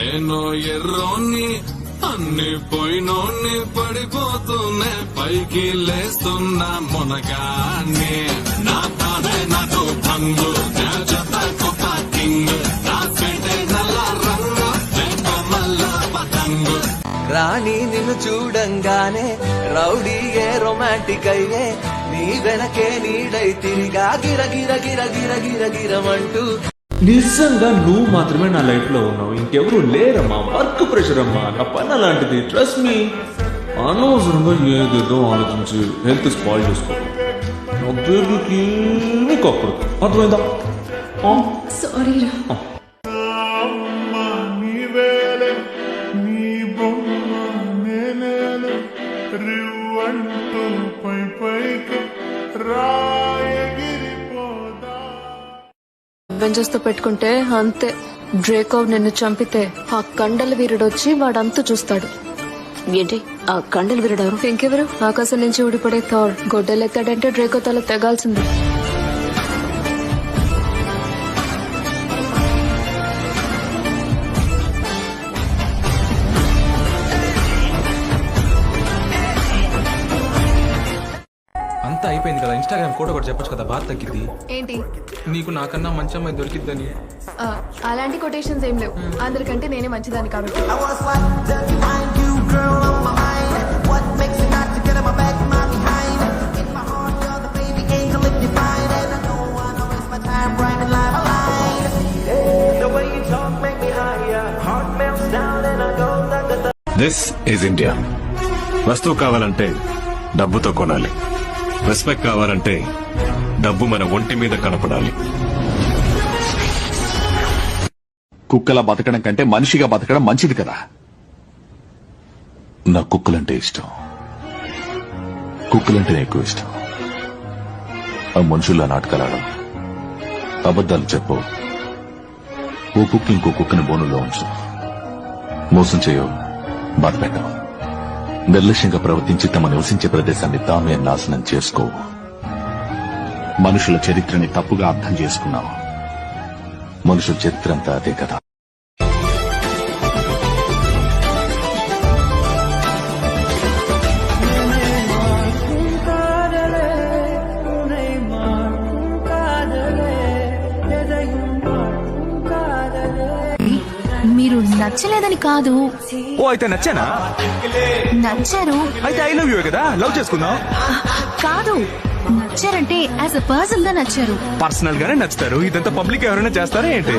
నేను ఎర్రోని అన్ని పోయినోన్ని పడిపోతూనే పైకి లేస్తున్నా మునగాన్ని నా తానే నాతో భంగు జత గొప్ప కింగ్ నా సెంటే నల్ల రంగు మల్ల పతంగు రాణి నిన్ను చూడంగానే రౌడీయే రొమాంటిక్ అయ్యే నీ వెనకే నీడై తిరిగా గిర గిర గిర గిర గిర గిరమంటూ నిజంగా నువ్వు మాత్రమే నా లైఫ్ లో ఉన్నావు, ఇంకెవరు లేరమ్మా. వర్క్ ప్రెషర్ అమ్మా, నా పని అలాంటిది. Trust me. అనవసరంగా ఏదేదో ఆలోచించి హెల్త్ స్పాయిల్ చేసుకో. నా బేబీకి ఏమీ కాకూడదు, అర్థమైందా? సారీ అవెంజర్స్ తో పెట్టుకుంటే అంతే. డ్రేకో నిన్ను చంపితే ఆ కండల వీరుడొచ్చి వాడంతా చూస్తాడు. ఏంటి ఆ కండలు విరడారు? ఇంకెవరు? ఆకాశం నుంచి ఊడిపడే థార్. గొడ్డలెత్తాడంటే డ్రేకో తల తెగాల్సింది. అంతా అయిపోయింది కదా, ఇన్స్టాగ్రామ్ ఫోటో కూడా చెప్పొచ్చు కదా, బాధ తగ్గింది. ఏంటి? నీకు నాకన్నా మంచి అమ్మాయి దొరికిద్దని. అలాంటి కొటేషన్స్ ఏం లేవు. అందరికంటే నేనే మంచిదాన్ని కాబట్టి. This is India. వస్తువు కావాలంటే డబ్బుతో కొనాలి. రెస్పెక్ట్ కావాలంటే డబ్బు మన ఒంటి మీద కనపడాలి. కుక్కలా బతకడం కంటే మనిషిగా బతకడం మంచిది కదా. నా కుక్కలంటే ఇష్టం, కుక్కలంటేనే ఎక్కువ ఇష్టం. ఆ మనుషుల్లా నాటకాలాడం, అబద్దాలు చెప్పు, ఓ కుక్క ఇంకో కుక్కని బోనుల్లో ఉంచు, మోసం చేయవు, బాధ పెట్టవు, నిర్లక్ష్యంగా ప్రవర్తించి తమ నివసించే ప్రదేశాన్ని తామే నాశనం చేసుకోవు. మనుషుల చరిత్రని తప్పుగా అర్థం చేసుకున్నావు. మనుషుల చరిత్ర అంతా అదే కదా. మీరు నచ్చలేదని కాదు. ఓ అయితే నచ్చానా? నచ్చారు. అయితే ఐ లవ్ యూ కదా, లవ్ చేసుకుందాం. కాదు, నచ్చారంటే యాజ్ అ పర్సన్ గా నచ్చారు. పర్సనల్ గానే నచ్చుతారు, ఇదంతా పబ్లిక్ ఎవరైనా చేస్తారా ఏంటి?